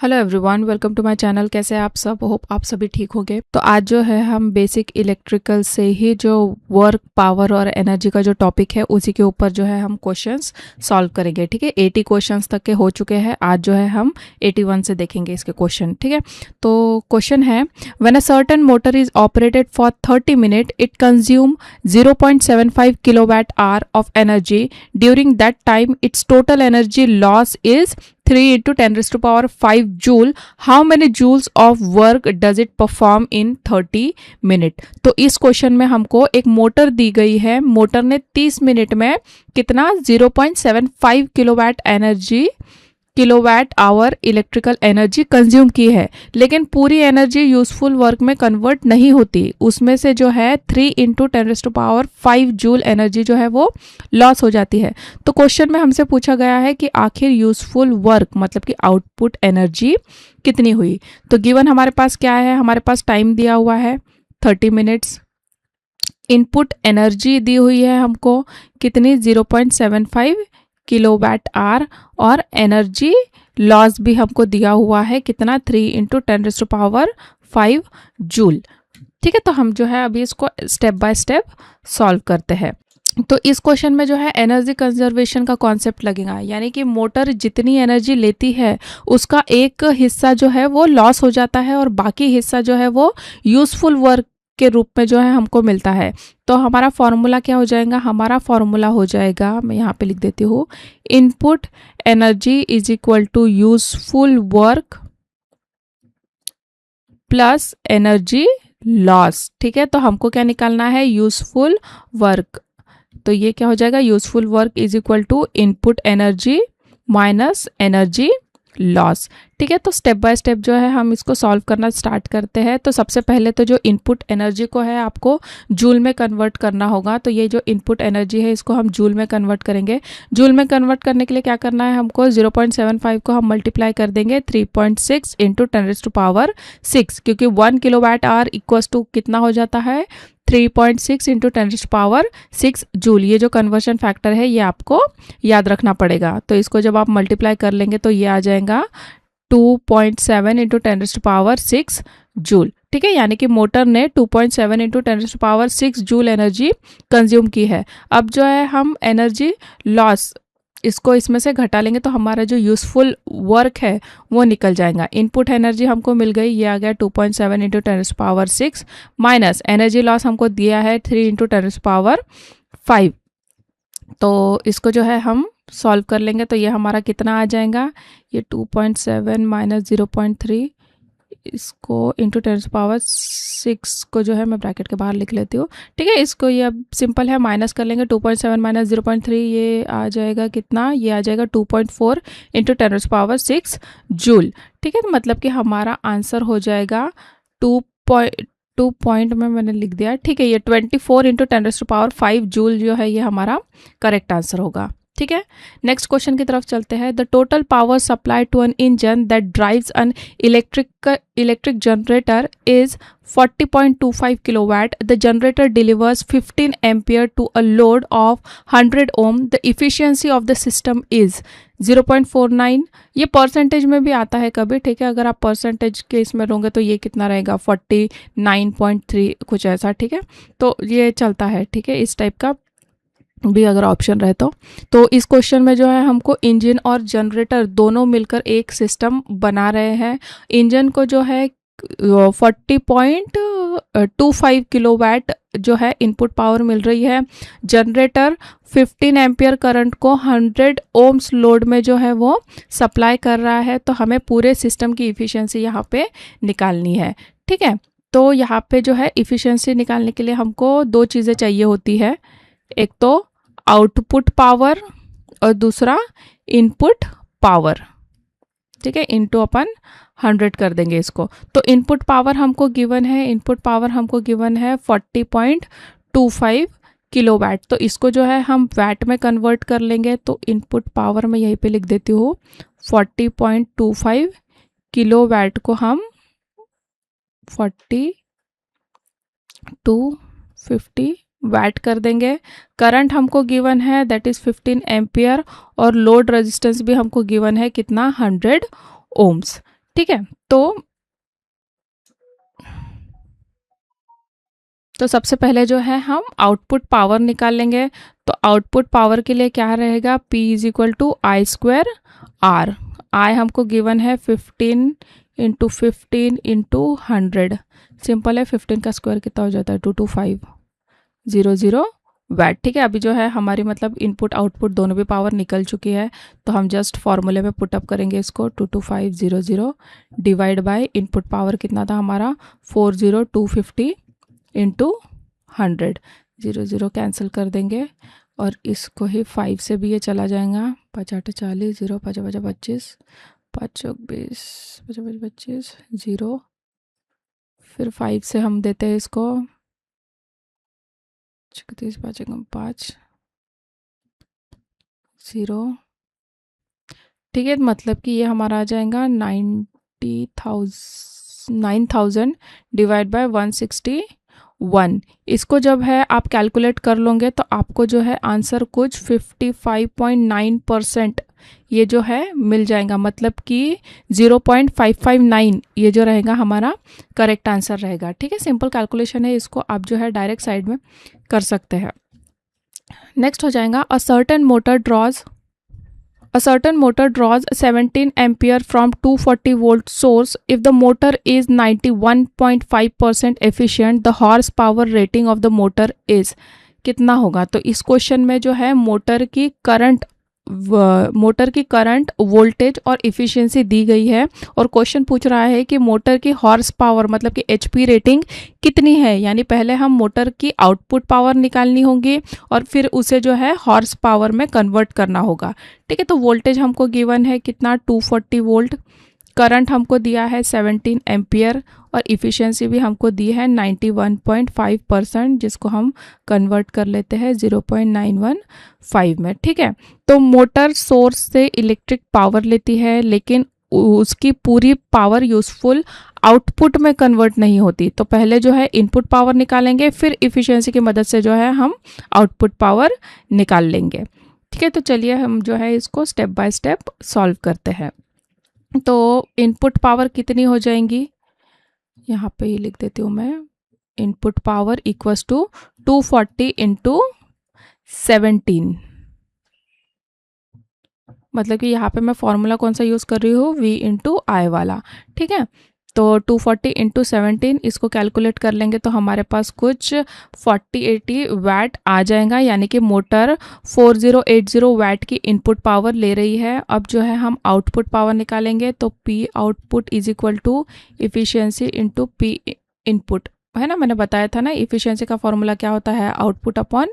Hello everyone, welcome to my channel. कैसे हैं आप सब? होप आप सभी ठीक होंगे। तो आज जो है हम बेसिक इलेक्ट्रिकल से ही जो वर्क, पावर और एनर्जी का जो टॉपिक है उसी के ऊपर जो है हम क्वेश्चंस सॉल्व करेंगे। ठीक है, 80 क्वेश्चंस तक के हो चुके हैं। आज जो है हम 81 से देखेंगे इसके क्वेश्चन। ठीक है, तो क्वेश्चन है, when a certain motor is operated for 30 minute it consume 0.75 kilowatt hour of energy. During that time it's total energy loss is 3 into 10 raised to power 5 joule. How many joules of work does it perform in 30 minute? तो इस question में हमको एक motor दी गई है। Motor ने 30 minute में कितना 0.75 kilowatt hour electrical energy consume की है, लेकिन पूरी एनर्जी यूजफुल वर्क में कन्वर्ट नहीं होती। उसमें से जो है 3 into 10 raised to power 5 joule energy जो है वो लॉस हो जाती है। तो क्वेश्चन में हमसे पूछा गया है कि आखिर यूजफुल वर्क मतलब कि आउटपुट एनर्जी कितनी हुई। तो गिवन हमारे पास क्या है, हमारे पास टाइम दिया हुआ है 30 मिनट्स। इनपुट एनर्जी दी हुई है हमको कितनी 0.75 किलोवाट आवर, और एनर्जी लॉस भी हमको दिया हुआ है कितना 3 into 10 raised to power 5 joule. ठीक है, तो हम जो है अभी इसको स्टेप बाय स्टेप सॉल्व करते हैं। तो इस क्वेश्चन में जो है एनर्जी कंजर्वेशन का कॉन्सेप्ट लगेगा, यानी कि मोटर जितनी एनर्जी लेती है उसका एक हिस्सा जो है वो लॉस हो जाता है और बाकी हिस्सा जो है वो यूजफुल वर्क के रूप में जो है हमको मिलता है। तो हमारा फॉर्मूला क्या हो जाएगा? हमारा फॉर्मूला हो जाएगा, मैं यहाँ पे लिख देती हूँ, input energy is equal to useful work plus energy loss. ठीक है, तो हमको क्या निकालना है? Useful work. तो ये क्या हो जाएगा? Useful work is equal to input energy minus energy loss. ठीक है, तो स्टेप बाय स्टेप जो है हम इसको सॉल्व करना स्टार्ट करते हैं। तो सबसे पहले तो जो इनपुट एनर्जी को है आपको जूल में कन्वर्ट करना होगा। तो ये जो इनपुट एनर्जी है इसको हम जूल में कन्वर्ट करेंगे। जूल में कन्वर्ट करने के लिए क्या करना है हमको? 0.75 को हम मल्टीप्लाई कर देंगे 3.6 into 10 raised to power 6, क्योंकि 1 किलोवाट आवर इक्वल्स टू कितना हो जाता है? 3.6 into 10 raised to power 6 joule. ये जो कन्वर्शन फैक्टर है ये आपको याद रखना पड़ेगा। तो इसको जब आप मल्टीप्लाई कर लेंगे तो ये आ जाएगा 2.7 into 10 raised to power 6 joule. ठीक है, यानी कि मोटर ने 2.7 into 10 raised to power 6 joule energy consume की है। अब जो है हम एनर्जी लॉस इसको इसमें से घटा लेंगे तो हमारा जो यूजफुल वर्क है वो निकल जाएगा। इनपुट एनर्जी हमको मिल गई, ये आ गया 2.7 into 10 raised to power 6 minus energy loss हमको दिया है 3 into 10 raised to power 5। तो इसको जो है हम सॉल्व कर लेंगे तो ये हमारा कितना आ जाएगा? ये 2.7 माइनस 0.3, इसको इंटू 10 raised to power 6 को जो है मैं ब्रैकेट के बाहर लिख लेती हूँ। ठीक है, इसको ये अब सिंपल है, माइनस कर लेंगे 2.7 माइनस 0.3, ये आ जाएगा कितना? ये आ जाएगा 2.4 into 10 raised to power 6 joule. ठीक है, तो मतलब कि हमारा आंसर हो जाएगा 2 पॉइंट में मैंने लिख दिया। ठीक है, ये 24 into 10 raised to power 5 joule जो है ये हमारा करेक्ट आंसर होगा। ठीक है, नेक्स्ट क्वेश्चन की तरफ चलते हैं। The total power supply to an engine that drives an electric generator is 40.25 kilowatt. The generator delivers 15 ampere to a load of 100 ohm. The efficiency of the system is 0.49। ये percentage में भी आता है कभी। ठीक है, अगर आप परसेंटेज के इसमें लोगे तो ये कितना रहेगा? 49.3 कुछ ऐसा। ठीक है, तो ये चलता है। ठीक है, इस टाइप का भी अगर ऑप्शन रहे तो इस क्वेश्चन में जो है हमको इंजन और जनरेटर दोनों मिलकर एक सिस्टम बना रहे हैं। इंजन को जो है 40.25 किलोवाट जो है इनपुट पावर मिल रही है। जनरेटर 15 एम्पियर करंट को 100 ओम्स लोड में जो है वो सप्लाई कर रहा है। तो हमें पूरे सिस्टम की इफिशियंसी यहाँ पे निकालनी है। ठीक है, तो यहाँ पे जो है इफिशियंसी निकालने के लिए हमको दो चीज़ें चाहिए होती है, एक तो आउटपुट पावर और दूसरा इनपुट पावर। ठीक है, इनटू अपन 100 कर देंगे इसको। तो इनपुट पावर हमको गिवन है, 40.25 किलोवाट। तो इसको जो है हम वैट में कन्वर्ट कर लेंगे। तो इनपुट पावर में यहीं पे लिख देती हूँ 40.25 किलोवाट को हम 40 to 50 वैट कर देंगे। करंट हमको गिवन है दैट इज 15 एम्पियर और लोड रेजिस्टेंस भी हमको गिवन है कितना? 100 ओम्स। ठीक है। तो सबसे पहले जो है हम आउटपुट पावर निकाल लेंगे। तो आउटपुट पावर के लिए क्या रहेगा, P is equal to I square R. I हमको गिवन है 15 इंटू 15 इंटू 100। सिंपल है, 15 का स्क्वायर कितना हो जाता है 22500 वैट। ठीक है, अभी जो है हमारी मतलब इनपुट आउटपुट दोनों भी पावर निकल चुकी है। तो हम जस्ट फॉर्मूले में पुटअप करेंगे इसको, 22500 डिवाइड बाय इनपुट पावर कितना था हमारा 40250 इंटू 100। 0 कैंसिल कर देंगे और इसको ही 5 से भी ये चला जाएगा। 5 8 40, 0 5 5 25, 5 20, 5 5 25, 0। फिर 5 से हम देते हैं इसको 36, 5 5, 0। ठीक है, मतलब कि ये हमारा आ जाएगा 9000 डिवाइड बाय 161। इसको जब है आप कैलकुलेट कर लोगे तो आपको जो है आंसर कुछ 55.9% ये जो है मिल जाएगा। मतलब कि 0.559 ये जो रहेगा हमारा करेक्ट आंसर रहेगा। ठीक है, सिंपल कैलकुलेशन है, इसको आप जो है डायरेक्ट साइड में कर सकते हैं। नेक्स्ट हो जाएगा a certain motor draws 17 ampere from 240 volt source. If the motor is 91.5% efficient, the horsepower rating of the motor is कितना होगा। तो इस क्वेश्चन में जो है मोटर की करंट वोल्टेज और इफिशिएंसी दी गई है और क्वेश्चन पूछ रहा है कि मोटर की हॉर्स पावर मतलब कि एचपी रेटिंग कितनी है। यानी पहले हम मोटर की आउटपुट पावर निकालनी होगी और फिर उसे जो है हॉर्स पावर में कन्वर्ट करना होगा। ठीक है, तो वोल्टेज हमको गिवन है कितना 240 वोल्ट, करंट हमको दिया है 17 एम्पियर और इफ़िशियंसी भी हमको दी है 91.5%, जिसको हम कन्वर्ट कर लेते हैं 0.915 में। ठीक है, तो मोटर सोर्स से इलेक्ट्रिक पावर लेती है लेकिन उसकी पूरी पावर यूज़फुल आउटपुट में कन्वर्ट नहीं होती। तो पहले जो है इनपुट पावर निकालेंगे, फिर इफ़िशियंसी की मदद से जो है हम आउटपुट पावर निकाल लेंगे। ठीक है, तो चलिए हम जो है इसको स्टेप बाय स्टेप सॉल्व करते हैं। तो इनपुट पावर कितनी हो जाएंगी, यहाँ पे ये लिख देती हूँ मैं। Input power equals to 240 into 17। मतलब कि यहाँ पे मैं फॉर्मूला कौन सा यूज़ कर रही हूँ, V इंटू आई वाला। ठीक है, तो 240 इंटू 17 इसको कैलकुलेट कर लेंगे तो हमारे पास कुछ 4080 वैट आ जाएगा। यानी कि मोटर 4080 वैट की इनपुट पावर ले रही है। अब जो है हम आउटपुट पावर निकालेंगे तो P output is equal to efficiency into P input, है ना। मैंने बताया था ना इफ़िशियंसी का फॉर्मूला क्या होता है, आउटपुट अपॉन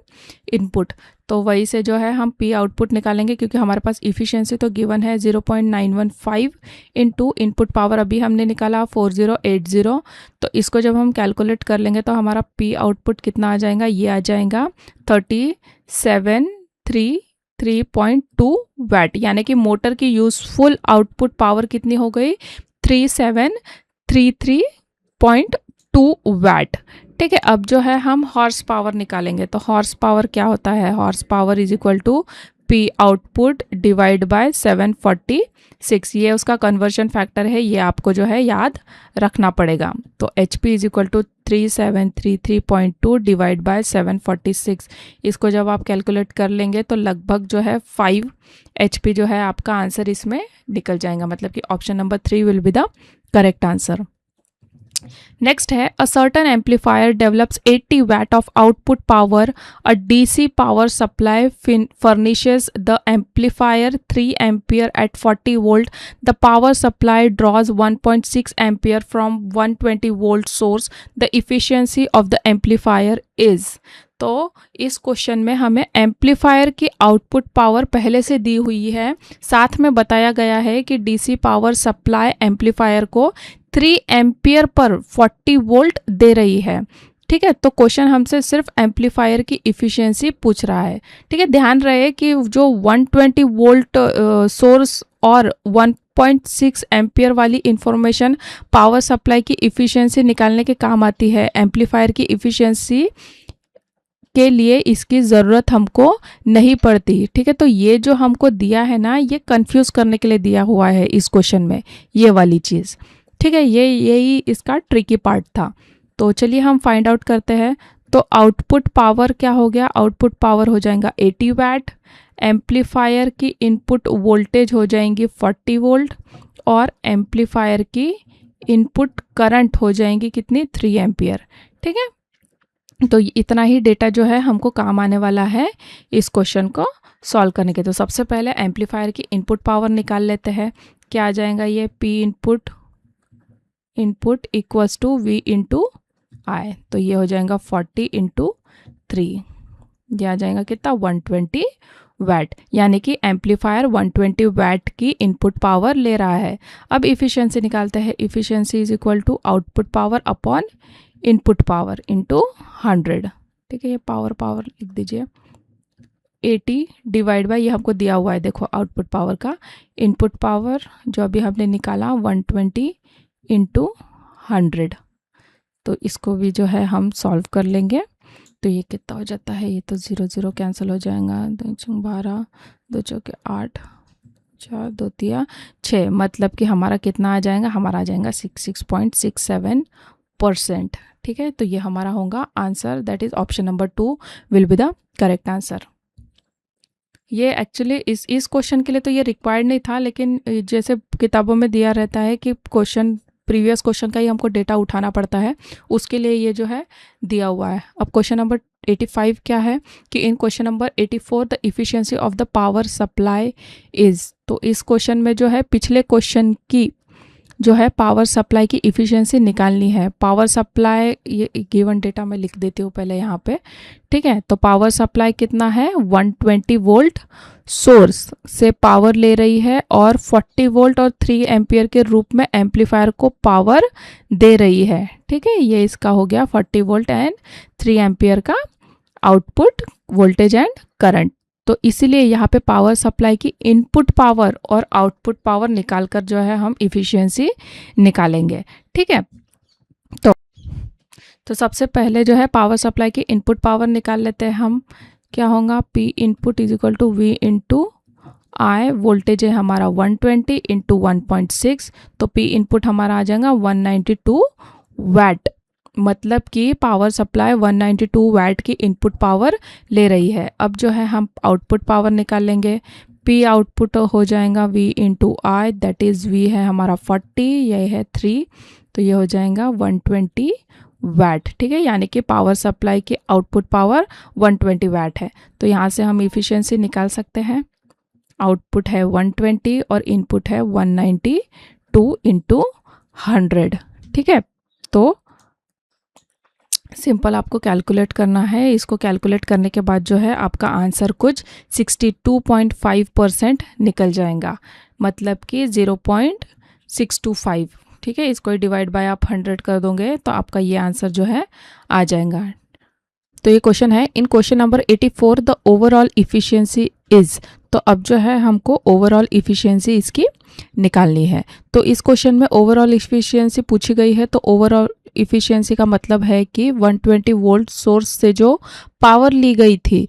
इनपुट। तो वही से जो है हम P आउटपुट निकालेंगे क्योंकि हमारे पास इफ़िशियंसी तो गिवन है 0.915 इंटू इनपुट पावर अभी हमने निकाला 4080। तो इसको जब हम कैलकुलेट कर लेंगे तो हमारा P आउटपुट कितना आ जाएगा, ये आ जाएगा 3733.2 वैट। यानी कि मोटर की यूज़फुल आउटपुट पावर कितनी हो गई 3733.2 वैट। ठीक है, अब जो है हम हॉर्स पावर निकालेंगे। तो हॉर्स पावर क्या होता है, horse power is equal to P output divide by 746। ये उसका कन्वर्जन फैक्टर है, ये आपको जो है याद रखना पड़ेगा। तो HP is equal to 3733.2 divide by 746। इसको जब आप कैलकुलेट कर लेंगे तो लगभग जो है 5 HP जो है आपका आंसर इसमें निकल जाएगा। मतलब कि option number 3 will be the correct answer. Next है a certain amplifier develops 80 watt of output power. A DC power supply furnishes the amplifier 3 ampere at 40 volt. The power supply draws 1.6 ampere from 120 volt source. The efficiency of the amplifier is. तो इस question में हमें amplifier की output power पहले से दी हुई है, साथ में बताया गया है कि डीसी पावर सप्लाई एम्पलीफायर को 3 एम्पियर पर 40 वोल्ट दे रही है। ठीक है, तो क्वेश्चन हमसे सिर्फ एम्पलीफायर की इफ़िशियंसी पूछ रहा है। ठीक है, ध्यान रहे कि जो 120 वोल्ट सोर्स और 1.6 एम्पियर वाली इंफॉर्मेशन पावर सप्लाई की इफ़िशियंसी निकालने के काम आती है। एम्पलीफायर की इफ़िशियंसी के लिए इसकी ज़रूरत हमको नहीं पड़ती। ठीक है, तो ये जो हमको दिया है ना, ये कंफ्यूज करने के लिए दिया हुआ है इस क्वेश्चन में, ये वाली चीज़। ठीक है, यही इसका ट्रिकी पार्ट था। तो चलिए हम फाइंड आउट करते हैं। तो आउटपुट पावर क्या हो गया, आउटपुट पावर हो जाएगा 80 वैट, एम्पलीफायर की इनपुट वोल्टेज हो जाएंगी 40 वोल्ट, और एम्पलीफायर की इनपुट करंट हो जाएंगी कितनी, 3 एम्पियर। ठीक है, तो इतना ही डेटा जो है हमको काम आने वाला है इस क्वेश्चन को सॉल्व करने के। तो सबसे पहले एम्पलीफायर की इनपुट पावर निकाल लेते हैं। क्या आ जाएगा, ये P input equals to V into I, तो ये हो जाएगा 40 इंटू 3, ये आ जाएगा कितना, 120 वैट, यानी कि एम्पलीफायर 120 वैट की इनपुट पावर ले रहा है। अब इफ़िशियंसी निकालते हैं। Efficiency is equal to output power upon input power into 100। ठीक है, ये पावर लिख दीजिए, 80 डिवाइड बाय, ये हमको दिया हुआ है, देखो आउटपुट पावर का, इनपुट पावर जो अभी हमने निकाला 120 इंटू 100। तो इसको भी जो है हम सॉल्व कर लेंगे। तो ये कितना हो जाता है, ये तो 0 0 कैंसिल हो जाएगा, 2 चौक 12, 2 चौके 8, 4 2 3 6, मतलब कि हमारा कितना आ जाएगा, हमारा आ जाएगा 66.67%। ठीक है, तो ये हमारा होगा answer, that is option number 2 will be the correct answer. ये एक्चुअली इस क्वेश्चन के लिए तो ये रिक्वायर्ड नहीं था, लेकिन जैसे किताबों में दिया रहता है कि क्वेश्चन, प्रीवियस क्वेश्चन का ही हमको डेटा उठाना पड़ता है, उसके लिए ये जो है दिया हुआ है। अब क्वेश्चन नंबर 85 क्या है कि in question number 84 the efficiency of the power supply is. तो इस क्वेश्चन में जो है पिछले क्वेश्चन की जो है पावर सप्लाई की इफ़िशियंसी निकालनी है। पावर सप्लाई, ये गिवन डेटा मैं लिख देती हूँ पहले यहाँ पे। ठीक है, तो पावर सप्लाई कितना है, 120 वोल्ट सोर्स से पावर ले रही है और 40 वोल्ट और 3 एम्पियर के रूप में एम्पलीफायर को पावर दे रही है। ठीक है, ये इसका हो गया 40 वोल्ट एंड 3 एम्पियर का आउटपुट वोल्टेज एंड करंट। तो इसीलिए यहाँ पे पावर सप्लाई की इनपुट पावर और आउटपुट पावर निकालकर जो है हम इफ़िशियंसी निकालेंगे। ठीक है, तो सबसे पहले जो है पावर सप्लाई की इनपुट पावर निकाल लेते हैं हम। क्या होगा, P input is equal to V into I, voltage है हमारा 120 इंटू 1.6, तो P इनपुट हमारा आ जाएगा 192 वैट, मतलब कि पावर सप्लाई 192 वैट की इनपुट पावर ले रही है। अब जो है हम आउटपुट पावर निकालेंगे। P आउटपुट हो जाएगा V into I, that is V है हमारा 40, ये है 3, तो ये हो जाएगा 120 वैट। ठीक है, यानी कि पावर सप्लाई की आउटपुट पावर 120 वैट है। तो यहाँ से हम इफ़िशियंसी निकाल सकते हैं। आउटपुट है 120 और इनपुट है 192 इंटू 100। ठीक है, तो सिंपल आपको कैलकुलेट करना है। इसको कैलकुलेट करने के बाद जो है आपका आंसर कुछ 62.5% निकल जाएगा, मतलब कि 0.625। ठीक है, इसको डिवाइड बाय आप 100 कर दोगे तो आपका ये आंसर जो है आ जाएगा। तो ये क्वेश्चन है, in question number 84 the overall efficiency is. तो अब जो है हमको ओवरऑल इफिशियंसी इसकी निकालनी है। तो इस क्वेश्चन में ओवरऑल इफिशियंसी पूछी गई है। तो ओवरऑल इफिशियंसी का मतलब है कि 120 वोल्ट सोर्स से जो पावर ली गई थी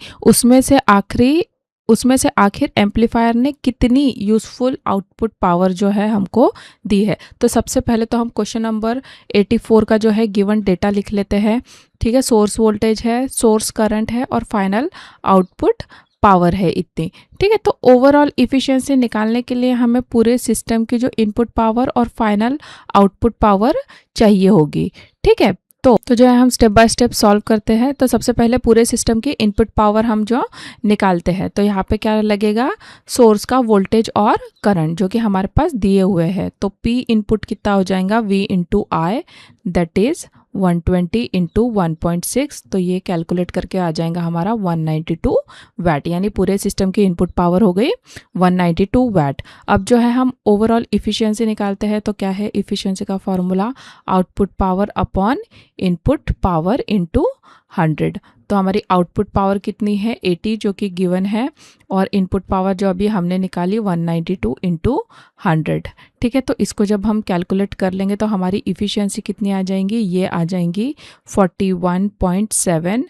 उसमें से आखिर एम्पलीफायर ने कितनी यूज़फुल आउटपुट पावर जो है हमको दी है। तो सबसे पहले तो हम क्वेश्चन नंबर 84 का जो है गिवन डेटा लिख लेते हैं। ठीक है, सोर्स वोल्टेज है, सोर्स करंट है और फाइनल आउटपुट पावर है इतनी। ठीक है, तो ओवरऑल इफिशियंसी निकालने के लिए हमें पूरे सिस्टम की जो इनपुट पावर और फाइनल आउटपुट पावर चाहिए होगी। ठीक है, तो जो है हम स्टेप बाय स्टेप सॉल्व करते हैं। तो सबसे पहले पूरे सिस्टम की इनपुट पावर हम जो निकालते हैं, तो यहाँ पे क्या लगेगा, सोर्स का वोल्टेज और करंट जो कि हमारे पास दिए हुए हैं। तो P इनपुट कितना हो जाएगा, V into I, that is 120 into 1.6, तो ये कैलकुलेट करके आ जाएगा हमारा 192 वैट, यानी पूरे सिस्टम की इनपुट पावर हो गई 192 वैट। अब जो है हम ओवरऑल इफिशियंसी निकालते हैं। तो क्या है इफिशियंसी का formula, output power upon input power into 100। तो हमारी आउटपुट पावर कितनी है, 80 जो कि गिवन है, और इनपुट पावर जो अभी हमने निकाली 192 इंटू 100। ठीक है, तो इसको जब हम कैलकुलेट कर लेंगे तो हमारी इफ़िशियंसी कितनी आ जाएंगी, ये आ जाएंगी 41.7%।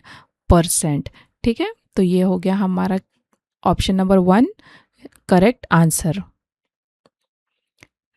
%। ठीक है, तो ये हो गया हमारा option number 1 correct answer.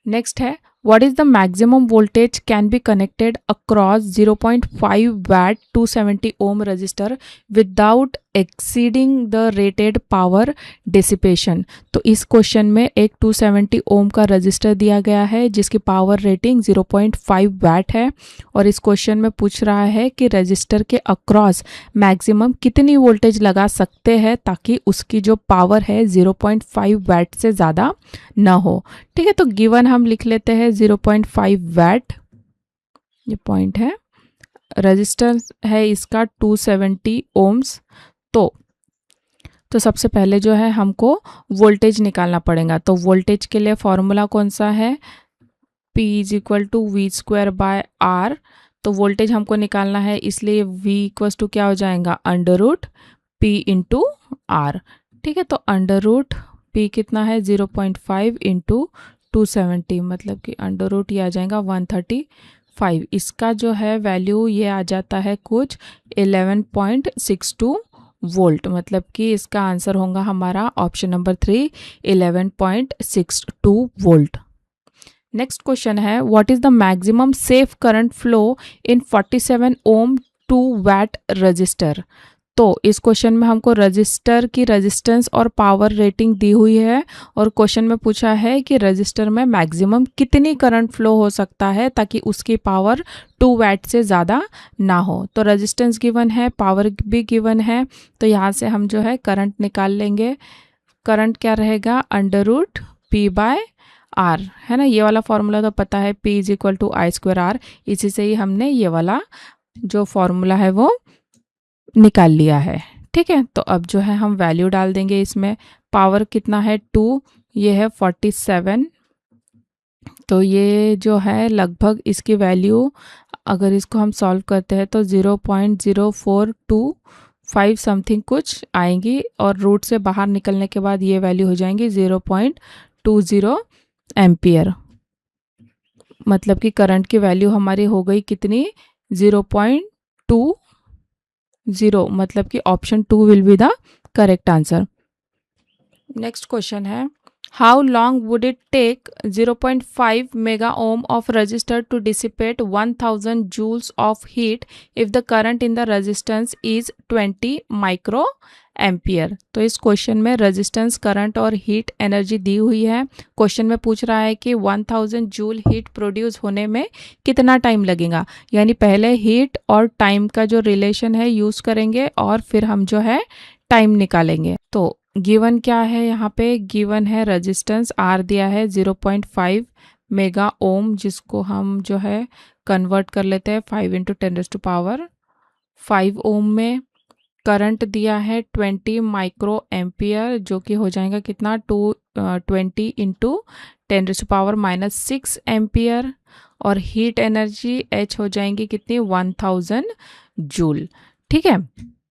Next है what is the maximum voltage can be connected across 0.5 watt 270 ohm resistor without exceeding the rated power dissipation. तो इस क्वेश्चन में एक 270 ओम का रजिस्टर दिया गया है जिसकी पावर रेटिंग 0.5 वैट है और इस क्वेश्चन में पूछ रहा है कि रजिस्टर के अक्रॉस मैक्सिमम कितनी वोल्टेज लगा सकते हैं ताकि उसकी जो पावर है 0.5 वैट से ज़्यादा ना हो। ठीक है, तो गिवन हम लिख लेते हैं 0.5 वैट, ये पॉइंट है, रजिस्टेंस है इसका 270 ओम्स। तो सबसे पहले जो है हमको वोल्टेज निकालना पड़ेगा। तो वोल्टेज के लिए फॉर्मूला कौन सा है, P = V²/R। तो वोल्टेज हमको निकालना है इसलिए V = क्या हो जाएगा, √P × R। ठीक है, तो √P कितना है 0.5 × 270 मतलब कि √ ये आ जाएगा 135। इसका जो है वैल्यू ये आ जाता है कुछ 11.62 वोल्ट, मतलब कि इसका आंसर होगा हमारा option number 3 11.62 volt. Next question है what is the maximum safe current flow in 47 ohm 2 watt resistor. तो इस क्वेश्चन में हमको रजिस्टर की रेजिस्टेंस और पावर रेटिंग दी हुई है और क्वेश्चन में पूछा है कि रजिस्टर में मैक्सिमम कितनी करंट फ्लो हो सकता है ताकि उसकी पावर 2 वैट से ज़्यादा ना हो। तो रेजिस्टेंस गिवन है, पावर भी गिवन है, तो यहाँ से हम जो है करंट निकाल लेंगे। करंट क्या रहेगा, √P/R, है ना। ये वाला फॉर्मूला तो पता है, P = I²R। इसी से ही हमने ये वाला जो फॉर्मूला है वो निकाल लिया है। ठीक है, तो अब जो है हम वैल्यू डाल देंगे इसमें। पावर कितना है 2, ये है 47, तो ये जो है लगभग इसकी वैल्यू अगर इसको हम सॉल्व करते हैं तो 0.0425 समथिंग कुछ आएंगी और रूट से बाहर निकलने के बाद ये वैल्यू हो जाएंगी 0.20 एम्पियर। मतलब कि करंट की वैल्यू हमारी हो गई कितनी, 0.20, मतलब कि option 2 will be the correct answer. Next question है how long would it take 0.5 mega ohm of resistor to dissipate 1000 joules of heat if the current in the resistance is 20 micro ampere. तो इस question में resistance, current और heat energy दी हुई है। Question में पूछ रहा है कि 1000 जूल हीट प्रोड्यूस होने में कितना टाइम लगेगा, यानी पहले हीट और टाइम का जो रिलेशन है यूज़ करेंगे और फिर हम जो है टाइम निकालेंगे। तो गिवन क्या है, यहाँ पे गिवन है रेजिस्टेंस R दिया है 0.5 मेगा ओम, जिसको हम जो है कन्वर्ट कर लेते हैं 5 × 10⁵ ओम में। करंट दिया है 20 माइक्रो एम्पियर जो कि हो जाएगा कितना 20 × 10⁻⁻6 एम्पियर और हीट एनर्जी H हो जाएंगी कितनी 1000 जूल। ठीक है,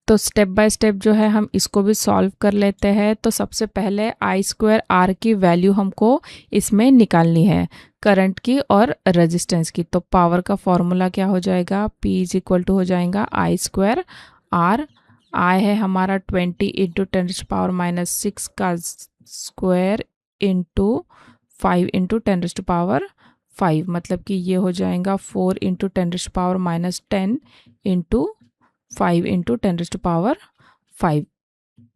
तो स्टेप बाय स्टेप जो है हम इसको भी सॉल्व कर लेते हैं। तो सबसे पहले I²R की वैल्यू हमको इसमें निकालनी है, करंट की और रेजिस्टेंस की। तो पावर का फॉर्मूला क्या हो जाएगा, P = हो जाएगा I²R। I है हमारा 20 × 10⁻⁻6 का स्क्वायर × 5 × 10⁵, मतलब कि ये हो जाएगा 4 × 10⁻10 × 5 × 10⁵।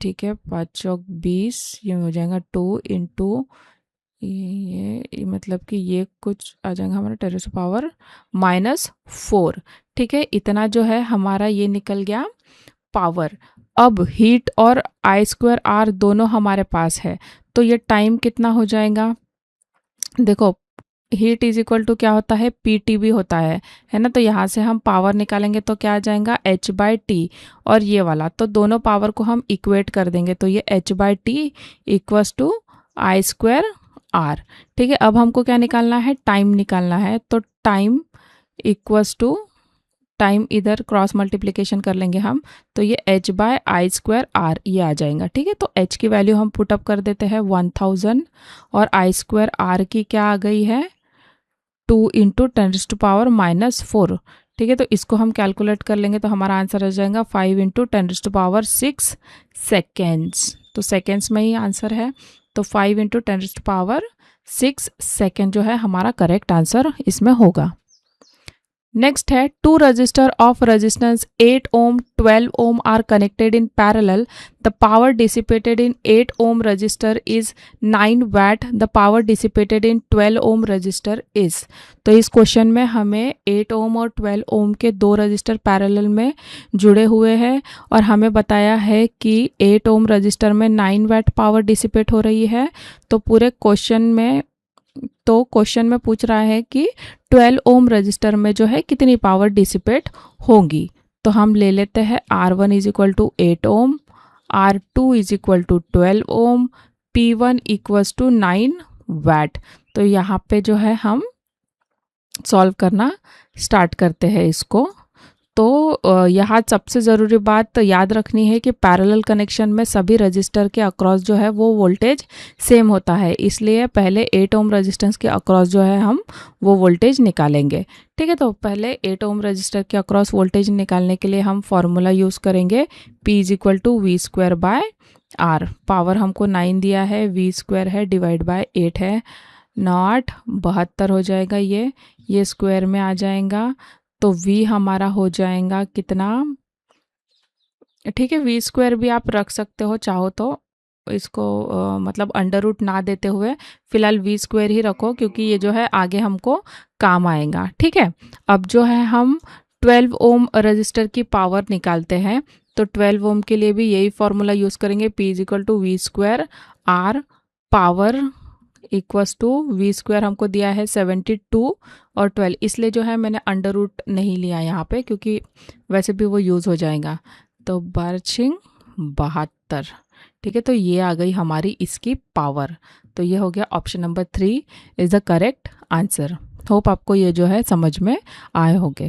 ठीक है, 5 × 20, ये हो जाएगा 2 × ये मतलब कि ये कुछ आ जाएगा हमारा 10⁻⁻4। ठीक है, इतना जो है हमारा ये निकल गया पावर। अब हीट और I²R दोनों हमारे पास है, तो ये टाइम कितना हो जाएगा, देखो हीट = क्या होता है PTB होता है ना। तो यहाँ से हम पावर निकालेंगे तो क्या आ जाएगा H/T, और ये वाला तो दोनो't पावर को हम इक्वेट कर देंगे तो ये H/T = I²R। ठीक है, अब हमको क्या निकालना है, टाइम निकालना है। तो टाइम टाइम इधर क्रॉस मल्टीप्लिकेशन कर लेंगे हम, तो ये H/I² ये आ जाएगा। ठीक है, तो H की वैल्यू हम पुटअप कर देते हैं 1000 और I² की क्या आ गई है 2 × 10⁻⁻4। ठीक है, तो इसको हम कैलकुलेट कर लेंगे तो हमारा आंसर आ जाएगा 5 × 10⁻6 सेकेंड्स। तो सेकेंड्स में ही आंसर है, तो 5 × 10⁻6 सेकेंड जो है हमारा करेक्ट आंसर इसमें होगा। नेक्स्ट है, two resistor of resistance 8 ohm 12 ohm are connected in parallel, the power dissipated in 8 ohm resistor is 9 watt, the power dissipated in 12 ohm resistor is. तो इस क्वेश्चन में हमें 8 ohm और 12 ohm के दो रजिस्टर पैरेलल में जुड़े हुए हैं और हमें बताया है कि 8 ohm रजिस्टर में 9 watt पावर डिसिपेट हो रही है। तो पूरे क्वेश्चन में पूछ रहा है कि 12 ohm रजिस्टर में जो है कितनी पावर डिसिपेट होगी। तो हम ले लेते हैं R1 = 8 ohm, R2 = 12 ohm, P1 = 9 watt। तो यहाँ पे जो है हम सॉल्व करना स्टार्ट करते हैं इसको। तो यहाँ सबसे ज़रूरी बात याद रखनी है कि पैरेलल कनेक्शन में सभी रजिस्टर के अक्रॉस जो है वो वोल्टेज सेम होता है, इसलिए पहले 8 ohm रेजिस्टेंस के अक्रॉस जो है हम वो वोल्टेज निकालेंगे। ठीक है, तो पहले 8 ohm रजिस्टर के अक्रॉस वोल्टेज निकालने के लिए हम फॉर्मूला यूज़ करेंगे P = V²/R। पावर हमको 9 दिया है, V² है, डिवाइड बाय 8 है, 9 8 72 हो जाएगा, ये स्क्वायर में आ जाएगा। तो V हमारा हो जाएगा कितना, ठीक है, V² भी आप रख सकते हो चाहो तो, इसको मतलब अंडर रूट ना देते हुए फिलहाल V² ही रखो क्योंकि ये जो है आगे हमको काम आएगा। ठीक है, अब जो है हम 12 ohm रजिस्टर की पावर निकालते हैं, तो 12 ohm के लिए भी यही फॉर्मूला यूज़ करेंगे, P = V²R, पावर V² हमको दिया है 72 और 12, इसलिए जो है मैंने अंडर रूट नहीं लिया यहाँ पे क्योंकि वैसे भी वो यूज़ हो जाएगा। तो 72। ठीक है, तो ये आ गई हमारी इसकी पावर। तो ये हो गया option number 3 is the correct answer. Hope आपको ये जो है समझ में आए होंगे।